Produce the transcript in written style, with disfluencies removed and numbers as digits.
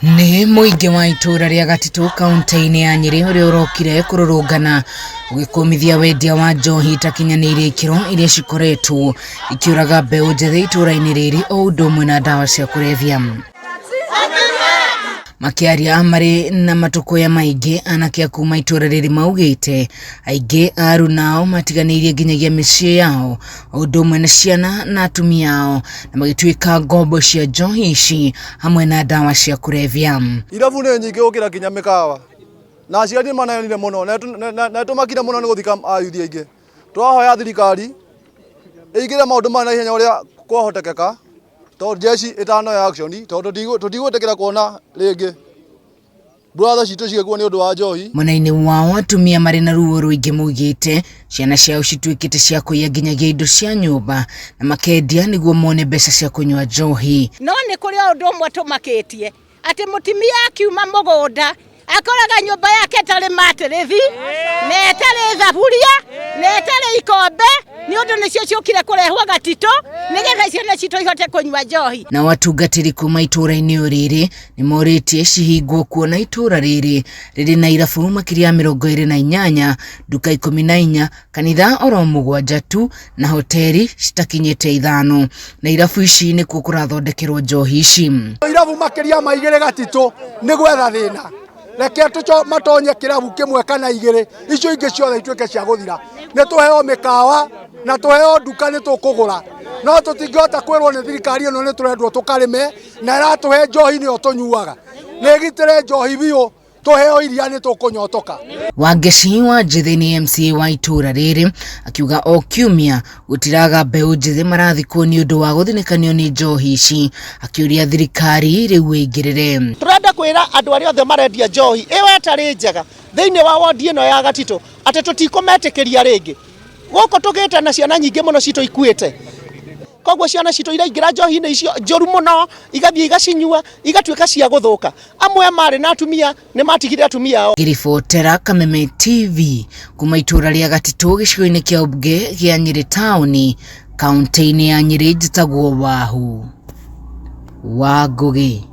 Ni muingi wa ITUURA ria Gatitu kaunti-ini ya Nyeri uria urokire kururungana ugikumithia wendia wa njohi itakinyaniirie ikiro iria gikoretwo ikiuraga mbeu njethi itũra-ini riri o ũndũ ũmwe na ndawa cia kurebia. Makiaria mari na matukuya maingi anake akuma itũra riri maugite aingi aru nao matiganirie nginyagia micii yao o ũndũ ũmwe na ciana na atumia ao na magituika ngombo cia njohi ici hamwe na ndawa cia kurebia. Irabu nĩ nyingĩ gũkĩra nginya mĩkawa na aciari manayonire mũno na tũmakire mũno nĩ gũthika ayuthi aingĩ. Twahoya thirikari ĩigĩre maũndũ maya na ihenya ũrĩa kwahotekeka tondũ jeshi ĩtanoya action tondũ tũtigũtĩkĩra kuona rĩngĩ brother citũ cigĩkuo nĩ ũndũ wa njohi. Mwena-inĩ wao atumia marĩ na ruo rũingĩ maugĩte ciana ciao cituĩkĩte cia kũiya nginyagia indo cia nyũmba na makendia nĩguo mone mbeca cia kũnyua njohi. No nĩ kũrĩ ũndũ ũmwe tũmakĩtie atĩ mũtumia akiuma mũgũnda akoraga nyũmba yake ĩtarĩ matĩrĩthi na ĩtarĩ thaburia na ĩtarĩ ikombe ni ũndũ nĩcio ciũkire kũrehwo Gatitu nĩgetha ciana citũ ihote kũnyua njohi. Na watungatĩri kuma itũra-inĩ rĩrĩ nĩ morĩtie cihingwo kuona itũra rĩrĩ rĩrĩ na irabu makĩria 28, nduka 14, kanitha oro 7 tu na hoteli citakinyĩte 5 na irabu ici nĩ kuo kũrathondekerwo njohi ici. Irabu makĩria maigĩre Gatitu nĩ gwetha thĩna. Reke tucho matonye kirabu kimwe kana igĩrĩ icio ingĩ ciothe ituĩke cia gũthira. Nĩ tuheo mĩkawa na tuheo nduka nĩ tũkũgũra. No tũtingĩhota kwĩrwo nĩ thirikari ĩno nĩ tũrendwo tũkarĩme na ĩratũhe njohi nĩyo tũnyuaga. Nĩ ĩgitĩre njohi biũ tuheo iria nĩ tũkũnyotoka. Wangechi wa njethi ni MCA wa itũra rĩrĩ akiuga o kiumia gũtiraga mbeu njethi marathikwo nĩ ũndũ wa gũthinĩkanio nĩ njohi ici, akĩũria thirikari rĩu ĩingĩrĩre. Tũrenda kwĩra andũ arĩa othe marendia njohi ĩyo ĩtarĩ njega thĩinĩ wa wodi ĩno ya Gatitu atĩ tũtikũmetĩkĩria rĩngĩ. Gũkũ tũgĩte na ciana nyingĩ mũno citũ ikuĩte. Koguo ciana citũ iraingĩra njohi-inĩ icio njũru mũno igathiĩ igacinyua igatuĩka cia gũthũka. Amwe marĩ na atumia nĩ matigire atumia ao. Ngiribotera Kameme TV kuma itũra ria Gatitu gĩcigo-inĩ kĩa ũmbunge gĩa Nyeri taũni kaunti-inĩ ya Nyeri njĩtagwo Wahu wa Ngugi.